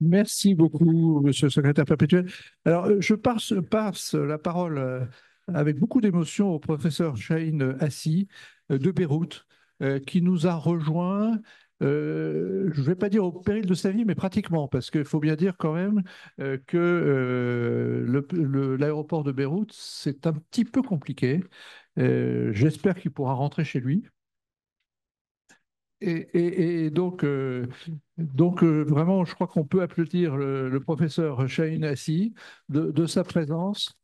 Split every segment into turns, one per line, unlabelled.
Merci beaucoup, Monsieur le secrétaire perpétuel. Alors, je passe la parole avec beaucoup d'émotion au professeur Chahine Hassi de Beyrouth, qui nous a rejoints, je ne vais pas dire au péril de sa vie, mais pratiquement, parce qu'il faut bien dire quand même que l'aéroport de Beyrouth, c'est un petit peu compliqué. J'espère qu'il pourra rentrer chez lui. Et donc, vraiment, je crois qu'on peut applaudir le professeur Chahine Hassi de sa présence.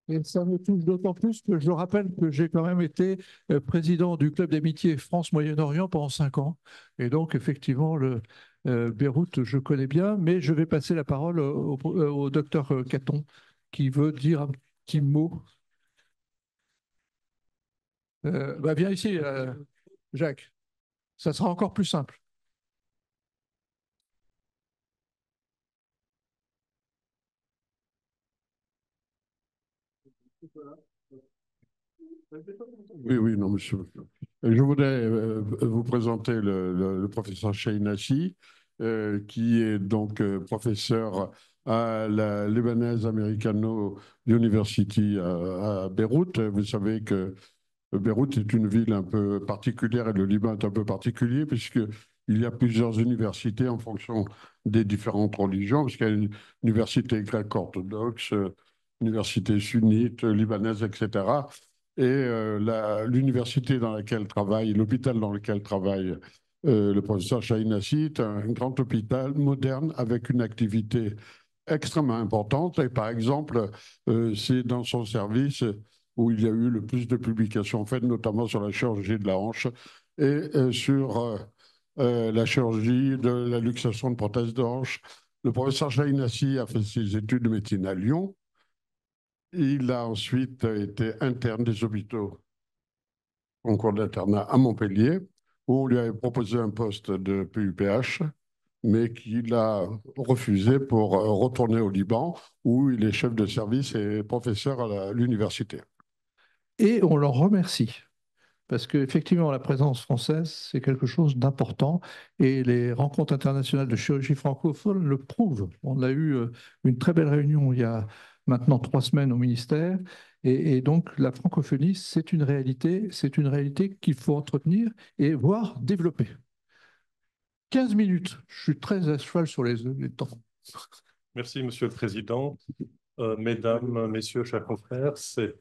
Et ça me touche d'autant plus que je rappelle que j'ai quand même été président du club d'amitié France-Moyen-Orient pendant 5 ans. Et donc, effectivement, Beyrouth, je connais bien, mais je vais passer la parole au docteur Caton, qui veut dire un petit mot. Viens ici, Jacques. Ça sera encore plus simple.
Oui, oui, non, monsieur. Je voudrais vous présenter le professeur Chahine, qui est donc professeur à la Lebanese Americano University à Beyrouth. Vous savez que Beyrouth est une ville un peu particulière et le Liban est un peu particulier puisqu'il y a plusieurs universités en fonction des différentes religions, parce qu'il y a une université grecque-orthodoxe, université sunnite, libanaise, etc. Et l'université dans laquelle travaille, l'hôpital dans lequel travaille le professeur Chahine est un grand hôpital moderne avec une activité extrêmement importante. Et par exemple, c'est dans son service où il y a eu le plus de publications faites, notamment sur la chirurgie de la hanche et sur la chirurgie de la luxation de prothèses de hanche. Le professeur Chahine a fait ses études de médecine à Lyon. Il a ensuite été interne des hôpitaux en cours d'internat à Montpellier, où on lui avait proposé un poste de PUPH, mais qu'il a refusé pour retourner au Liban, où il est chef de service et professeur à l'université.
Et on l'en remercie. Parce qu'effectivement, la présence française, c'est quelque chose d'important et les rencontres internationales de chirurgie francophone le prouvent. On a eu une très belle réunion il y a maintenant 3 semaines au ministère et donc la francophonie, c'est une réalité qu'il faut entretenir et voire développer. 15 minutes, je suis très à cheval sur les temps.
Merci, Monsieur le Président. Mesdames, Messieurs, chers confrères, c'est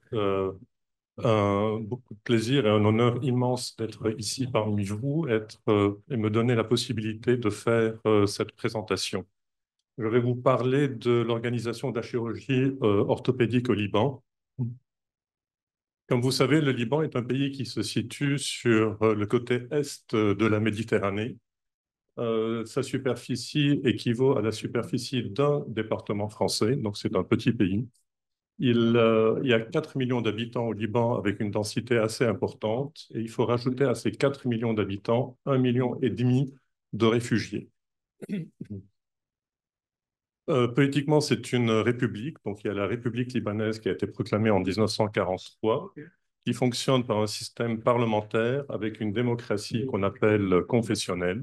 beaucoup de plaisir et un honneur immense d'être ici parmi vous et me donner la possibilité de faire cette présentation. Je vais vous parler de l'organisation de la chirurgie orthopédique au Liban. Comme vous savez, le Liban est un pays qui se situe sur le côté est de la Méditerranée. Sa superficie équivaut à la superficie d'un département français, donc c'est un petit pays. Il y a 4 millions d'habitants au Liban avec une densité assez importante et il faut rajouter à ces 4 millions d'habitants 1,5 million de réfugiés. Politiquement, c'est une république, donc il y a la République libanaise qui a été proclamée en 1943, qui fonctionne par un système parlementaire avec une démocratie qu'on appelle confessionnelle.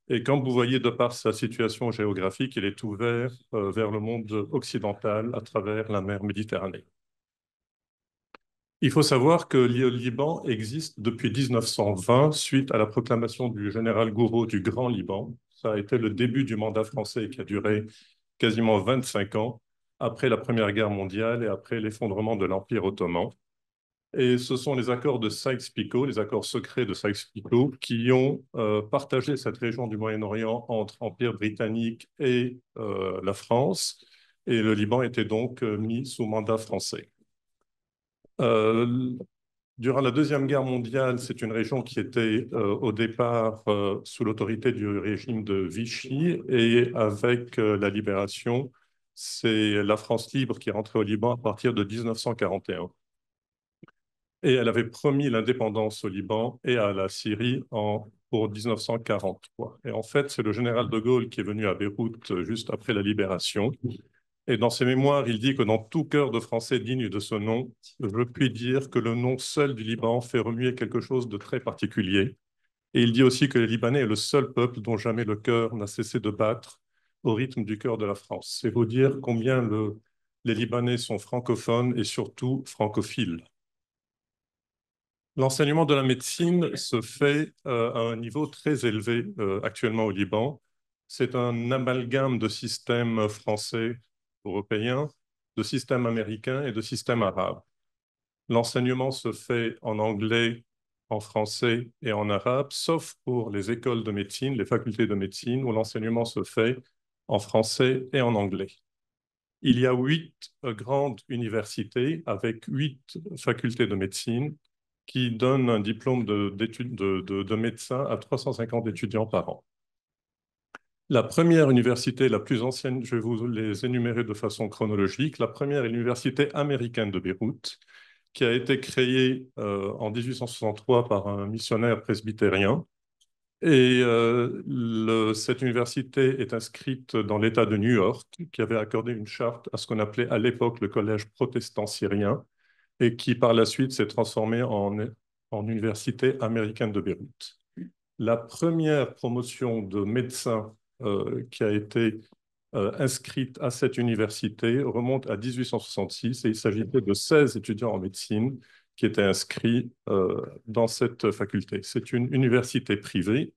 Et comme vous voyez, de par sa situation géographique, il est ouvert vers le monde occidental à travers la mer Méditerranée. Il faut savoir que le Liban existe depuis 1920 suite à la proclamation du général Gouraud du Grand Liban. Ça a été le début du mandat français qui a duré quasiment 25 ans après la Première Guerre mondiale et après l'effondrement de l'Empire ottoman. Et ce sont les accords de Sykes-Picot, les accords secrets de Sykes-Picot, qui ont partagé cette région du Moyen-Orient entre Empire britannique et la France. Et le Liban était donc mis sous mandat français. Euh, Durant la Deuxième Guerre mondiale, c'est une région qui était au départ sous l'autorité du régime de Vichy et avec la libération, c'est la France libre qui est rentrée au Liban à partir de 1941. Et elle avait promis l'indépendance au Liban et à la Syrie pour 1943. Et en fait, c'est le général de Gaulle qui est venu à Beyrouth juste après la libération. Et dans ses mémoires, il dit que dans tout cœur de Français digne de ce nom, je puis dire que le nom seul du Liban fait remuer quelque chose de très particulier. Et il dit aussi que les Libanais est le seul peuple dont jamais le cœur n'a cessé de battre au rythme du cœur de la France. C'est vous dire combien les Libanais sont francophones et surtout francophiles. L'enseignement de la médecine se fait à un niveau très élevé actuellement au Liban. C'est un amalgame de systèmes français, européens, de systèmes américains et de systèmes arabes. L'enseignement se fait en anglais, en français et en arabe, sauf pour les écoles de médecine, les facultés de médecine, où l'enseignement se fait en français et en anglais. Il y a 8 grandes universités avec 8 facultés de médecine qui donnent un diplôme de médecin à 350 étudiants par an. La première université, la plus ancienne, je vais vous les énumérer de façon chronologique. La première est l'Université américaine de Beyrouth, qui a été créée en 1863 par un missionnaire presbytérien. Et cette université est inscrite dans l'État de New York, qui avait accordé une charte à ce qu'on appelait à l'époque le Collège protestant syrien, et qui par la suite s'est transformé en Université américaine de Beyrouth. La première promotion de médecins qui a été inscrite à cette université remonte à 1866 et il s'agissait de 16 étudiants en médecine qui étaient inscrits dans cette faculté. C'est une université privée,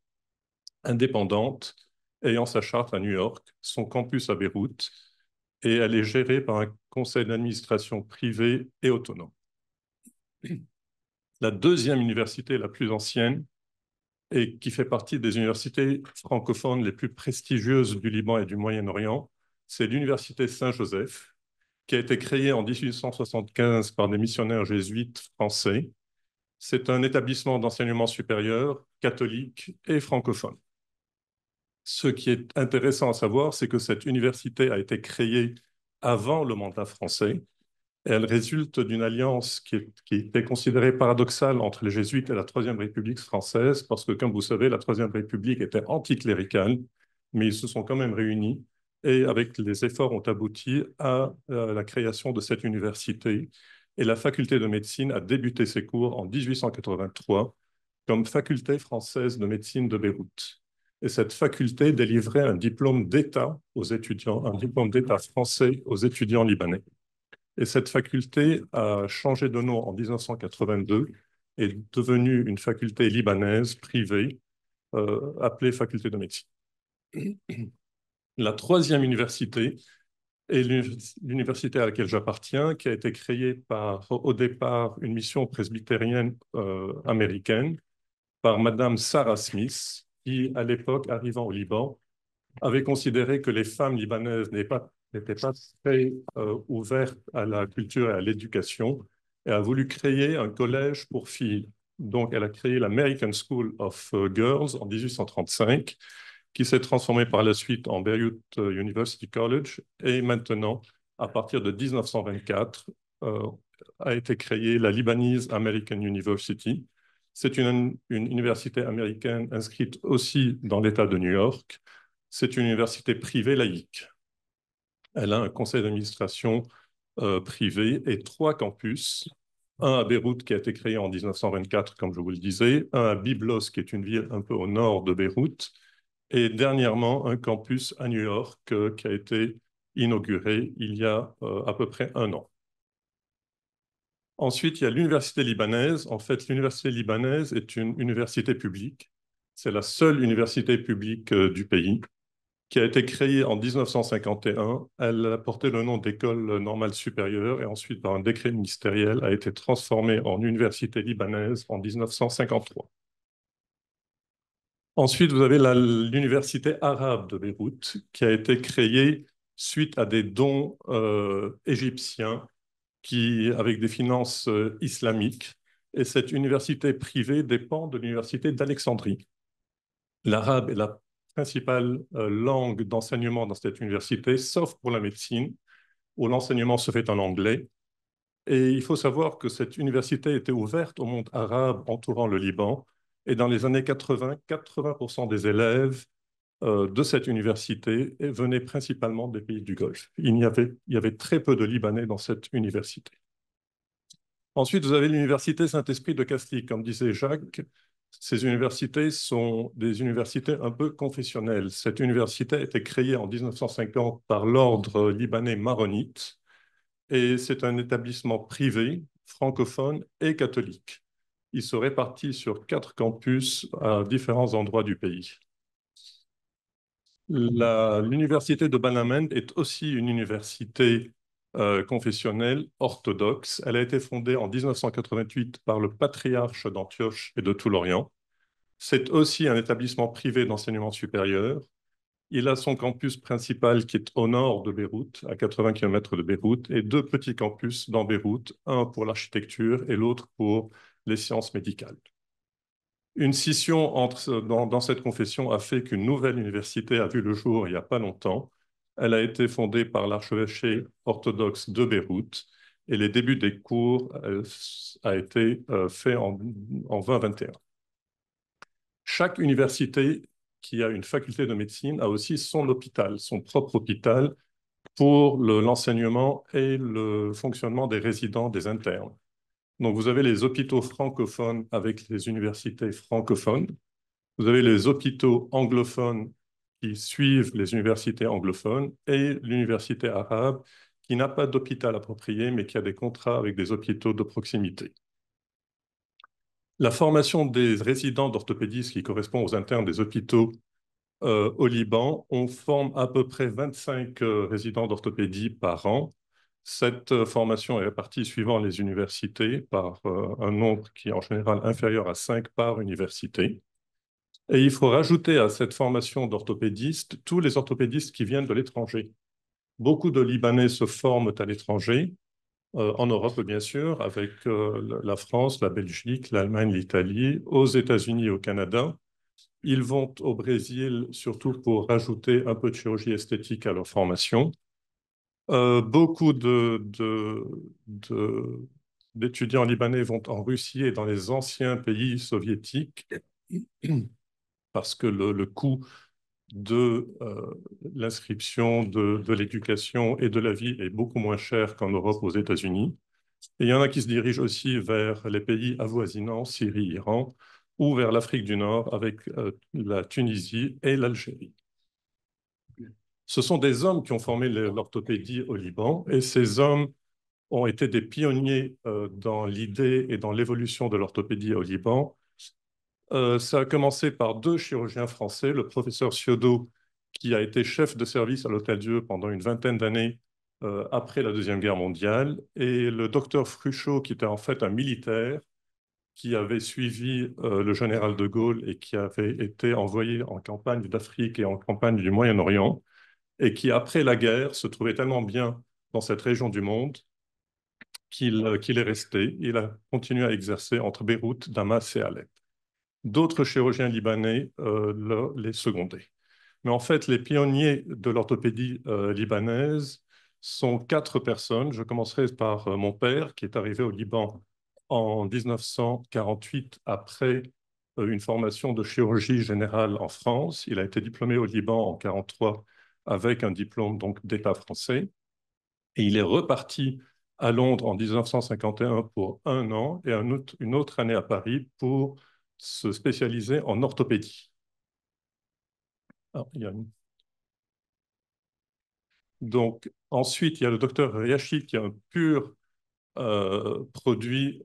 indépendante, ayant sa charte à New York, son campus à Beyrouth, et elle est gérée par un conseil d'administration privé et autonome. La deuxième université, la plus ancienne, et qui fait partie des universités francophones les plus prestigieuses du Liban et du Moyen-Orient, c'est l'Université Saint-Joseph, qui a été créée en 1875 par des missionnaires jésuites français. C'est un établissement d'enseignement supérieur, catholique et francophone. Ce qui est intéressant à savoir, c'est que cette université a été créée avant le mandat français. Elle résulte d'une alliance qui était considérée paradoxale entre les jésuites et la Troisième République française, parce que, comme vous savez, la Troisième République était anticléricale, mais ils se sont quand même réunis et, avec les efforts, ont abouti à la création de cette université. Et la faculté de médecine a débuté ses cours en 1883 comme faculté française de médecine de Beyrouth. Et cette faculté délivrait un diplôme d'État aux étudiants, un diplôme d'État français aux étudiants libanais. Et cette faculté a changé de nom en 1982 et est devenue une faculté libanaise privée appelée faculté de médecine. La troisième université est l'université à laquelle j'appartiens, qui a été créée par, au départ, une mission presbytérienne américaine par Madame Sarah Smith, qui, à l'époque, arrivant au Liban, avait considéré que les femmes libanaises n'étaient pas très ouvertes à la culture et à l'éducation et a voulu créer un collège pour filles. Donc, elle a créé l'American School of Girls en 1835, qui s'est transformée par la suite en Beirut University College et maintenant, à partir de 1924, a été créée la Lebanese American University. C'est une université américaine inscrite aussi dans l'État de New York. C'est une université privée laïque. Elle a un conseil d'administration privé et 3 campus. Un à Beyrouth qui a été créé en 1924, comme je vous le disais, un à Byblos, qui est une ville un peu au nord de Beyrouth, et dernièrement un campus à New York qui a été inauguré il y a à peu près 1 an. Ensuite, il y a l'université libanaise. En fait, l'université libanaise est une université publique. C'est la seule université publique du pays, qui a été créée en 1951. Elle a porté le nom d'École normale supérieure et ensuite, par un décret ministériel, a été transformée en université libanaise en 1953. Ensuite, vous avez l'université arabe de Beyrouth, qui a été créée suite à des dons égyptiens avec des finances islamiques. Et cette université privée dépend de l'université d'Alexandrie. L'arabe est la principale langue d'enseignement dans cette université, sauf pour la médecine, où l'enseignement se fait en anglais. Et il faut savoir que cette université était ouverte au monde arabe entourant le Liban. Et dans les années 80, 80% des élèves de cette université venaient principalement des pays du Golfe. Il y avait très peu de Libanais dans cette université. Ensuite, vous avez l'université Saint-Esprit de Castille. Comme disait Jacques, Ces universités sont des universités un peu confessionnelles. Cette université a été créée en 1950 par l'ordre libanais maronite et c'est un établissement privé, francophone et catholique. Il se répartit sur 4 campus à différents endroits du pays. L'université de Banamen est aussi une université confessionnelle orthodoxe. Elle a été fondée en 1988 par le patriarche d'Antioche et de tout l'Orient. C'est aussi un établissement privé d'enseignement supérieur. Il a son campus principal qui est au nord de Beyrouth, à 80 km de Beyrouth, et 2 petits campus dans Beyrouth, un pour l'architecture et l'autre pour les sciences médicales. Une scission dans cette confession a fait qu'une nouvelle université a vu le jour il n'y a pas longtemps. Elle a été fondée par l'archevêché orthodoxe de Beyrouth et les débuts des cours a été fait en 2021. Chaque université qui a une faculté de médecine a aussi son hôpital, son propre hôpital pour l'enseignement et le fonctionnement des résidents, des internes. Donc, vous avez les hôpitaux francophones avec les universités francophones. Vous avez les hôpitaux anglophones qui suivent les universités anglophones et l'université arabe qui n'a pas d'hôpital approprié, mais qui a des contrats avec des hôpitaux de proximité. La formation des résidents d'orthopédistes qui correspond aux internes des hôpitaux au Liban, on forme à peu près 25 résidents d'orthopédie par an. Cette formation est répartie suivant les universités par un nombre qui est en général inférieur à 5 par université. Et il faut rajouter à cette formation d'orthopédistes tous les orthopédistes qui viennent de l'étranger. Beaucoup de Libanais se forment à l'étranger, en Europe bien sûr, avec la France, la Belgique, l'Allemagne, l'Italie, aux États-Unis et au Canada. Ils vont au Brésil surtout pour rajouter un peu de chirurgie esthétique à leur formation. Beaucoup d'étudiants libanais vont en Russie et dans les anciens pays soviétiques parce que le coût de l'inscription, de l'éducation et de la vie est beaucoup moins cher qu'en Europe, aux États-Unis. Et il y en a qui se dirigent aussi vers les pays avoisinants, Syrie, Iran, ou vers l'Afrique du Nord avec la Tunisie et l'Algérie. Ce sont des hommes qui ont formé l'orthopédie au Liban, et ces hommes ont été des pionniers dans l'idée et dans l'évolution de l'orthopédie au Liban. Ça a commencé par 2 chirurgiens français, le professeur Ciodo, qui a été chef de service à l'Hôtel-Dieu pendant une vingtaine d'années après la Deuxième Guerre mondiale, et le docteur Fruchot, qui était en fait un militaire, qui avait suivi le général de Gaulle et qui avait été envoyé en campagne d'Afrique et en campagne du Moyen-Orient, et qui, après la guerre, se trouvait tellement bien dans cette région du monde qu'il est resté. Il a continué à exercer entre Beyrouth, Damas et Alep. D'autres chirurgiens libanais les secondaient. Mais en fait, les pionniers de l'orthopédie libanaise sont 4 personnes. Je commencerai par mon père, qui est arrivé au Liban en 1948 après une formation de chirurgie générale en France. Il a été diplômé au Liban en 1943 avec un diplôme donc d'État français. Et il est reparti à Londres en 1951 pour 1 an et une autre année à Paris pour se spécialiser en orthopédie. Alors, donc, ensuite, il y a le docteur Riachi qui est un pur produit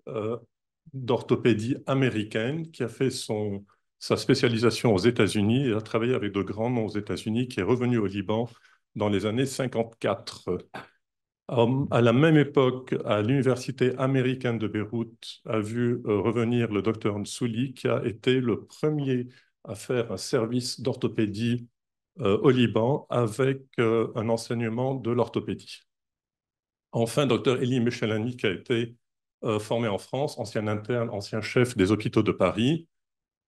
d'orthopédie américaine, qui a fait sa spécialisation aux États-Unis et a travaillé avec de grands noms aux États-Unis, qui est revenu au Liban dans les années 54. À la même époque, à l'université américaine de Beyrouth, a vu revenir le docteur Nsouli, qui a été le premier à faire un service d'orthopédie au Liban avec un enseignement de l'orthopédie. Enfin, docteur Elie Michelani, qui a été formé en France, ancien interne, ancien chef des hôpitaux de Paris.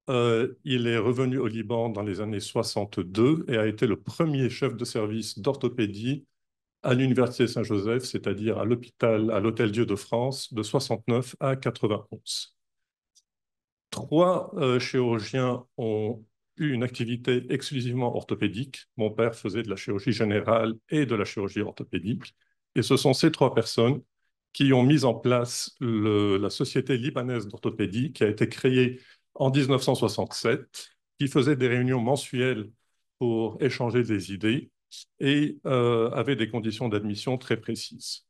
Il est revenu au Liban dans les années 62 et a été le premier chef de service d'orthopédie à l'Université Saint-Joseph, c'est-à-dire à l'Hôtel-Dieu de France, de 69 à 91. 3 chirurgiens ont eu une activité exclusivement orthopédique. Mon père faisait de la chirurgie générale et de la chirurgie orthopédique. Et ce sont ces 3 personnes qui ont mis en place la Société libanaise d'orthopédie, qui a été créée en 1967, qui faisait des réunions mensuelles pour échanger des idées et avait des conditions d'admission très précises.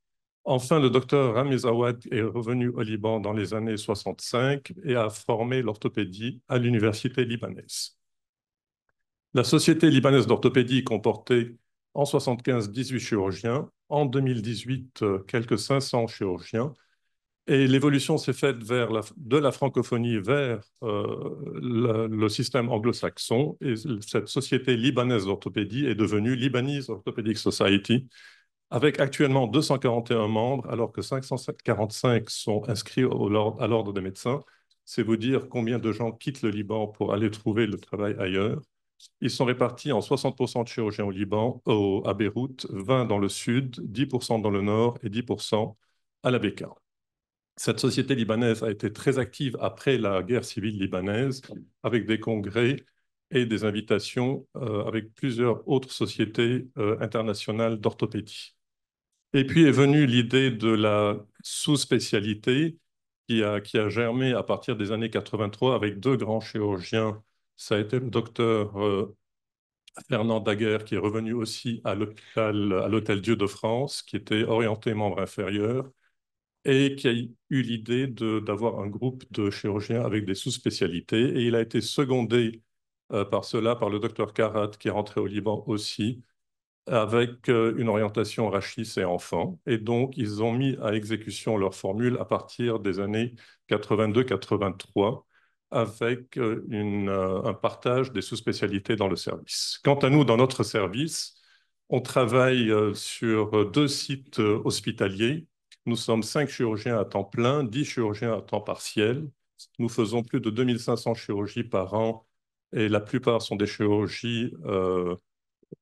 Enfin, le docteur Ramiz Awad est revenu au Liban dans les années 65 et a formé l'orthopédie à l'université libanaise. La Société libanaise d'orthopédie comportait en 1975 18 chirurgiens, en 2018 quelques 500 chirurgiens, et l'évolution s'est faite de la francophonie vers le système anglo-saxon, et cette Société libanaise d'orthopédie est devenue Lebanese Orthopedic Society, avec actuellement 241 membres, alors que 545 sont inscrits à l'ordre des médecins. C'est vous dire combien de gens quittent le Liban pour aller trouver le travail ailleurs. Ils sont répartis en 60% de chirurgiens au Liban, à Beyrouth, 20 dans le sud, 10% dans le nord et 10% à la Béka. Cette société libanaise a été très active après la guerre civile libanaise, avec des congrès et des invitations avec plusieurs autres sociétés internationales d'orthopédie. Et puis est venue l'idée de la sous-spécialité qui a germé à partir des années 83 avec deux grands chirurgiens. Ça a été le docteur Fernand Daguerre, qui est revenu aussi à l'Hôtel Dieu de France, qui était orienté membre inférieur, et qui a eu l'idée d'avoir un groupe de chirurgiens avec des sous-spécialités. Et il a été secondé par le docteur Karat, qui est rentré au Liban aussi, avec une orientation rachis et enfants. Et donc, ils ont mis à exécution leur formule à partir des années 82-83, avec un partage des sous-spécialités dans le service. Quant à nous, dans notre service, on travaille sur 2 sites hospitaliers. Nous sommes 5 chirurgiens à temps plein, 10 chirurgiens à temps partiel. Nous faisons plus de 2500 chirurgies par an et la plupart sont des chirurgies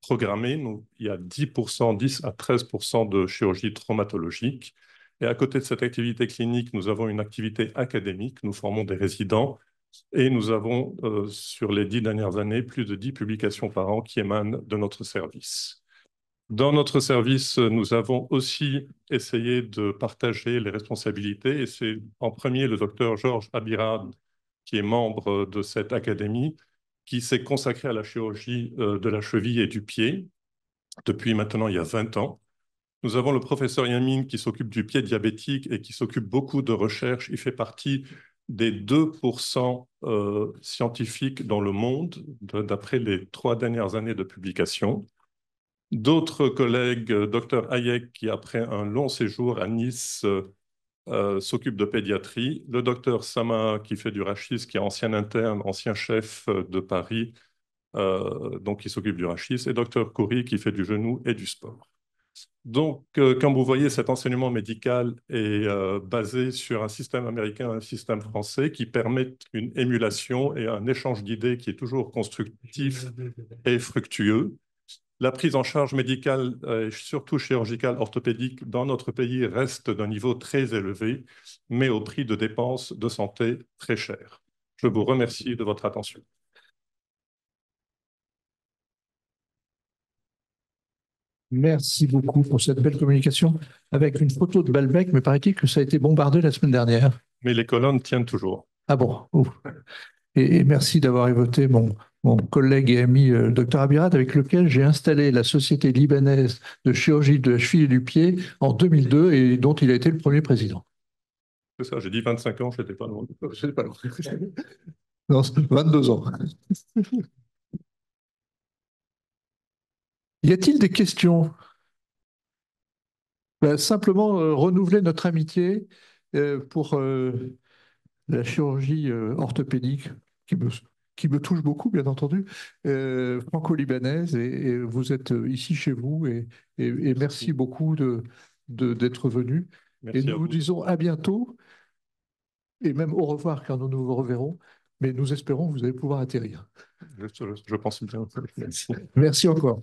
programmées. Il y a 10%, 10 à 13% de chirurgie traumatologique. Et à côté de cette activité clinique, nous avons une activité académique. Nous formons des résidents et nous avons, sur les 10 dernières années, plus de 10 publications par an qui émanent de notre service. Dans notre service, nous avons aussi essayé de partager les responsabilités et c'est en premier le docteur Georges Abirad, qui est membre de cette académie, qui s'est consacré à la chirurgie de la cheville et du pied depuis maintenant il y a 20 ans. Nous avons le professeur Yamin qui s'occupe du pied diabétique et qui s'occupe beaucoup de recherche. Il fait partie des 2% scientifiques dans le monde, d'après les 3 dernières années de publication. D'autres collègues, Dr Hayek, qui après un long séjour à Nice, s'occupe de pédiatrie. Le docteur Sama, qui fait du rachis, qui est ancien interne, ancien chef de Paris, donc qui s'occupe du rachis. Et Dr Khoury, qui fait du genou et du sport. Donc, comme vous voyez, cet enseignement médical est basé sur un système américain et un système français qui permettent une émulation et un échange d'idées qui est toujours constructif et fructueux. La prise en charge médicale, surtout chirurgicale, orthopédique, dans notre pays reste d'un niveau très élevé, mais au prix de dépenses de santé très chères. Je vous remercie de votre attention.
Merci beaucoup pour cette belle communication avec une photo de Balbec, mais paraît-il que ça a été bombardé la semaine dernière.
Mais les colonnes tiennent toujours.
Ah bon. Et merci d'avoir évoqué mon collègue et ami Dr Abirad, avec lequel j'ai installé la Société libanaise de chirurgie de la cheville et du pied en 2002 et dont il a été le premier président.
C'est ça, j'ai dit 25 ans, je n'étais pas loin.
C'est pas loin. Non, 22 ans. Y a-t-il des questions? Ben, simplement renouveler notre amitié pour la chirurgie orthopédique qui me touche beaucoup, bien entendu, franco-libanaise, et vous êtes ici chez vous, et merci beaucoup d'être venu. Et
Merci à
nous vous
vous.
disons à bientôt, et même au revoir, car nous nous reverrons, mais nous espérons que vous allez pouvoir atterrir.
Je pense bien. Merci.
Merci encore.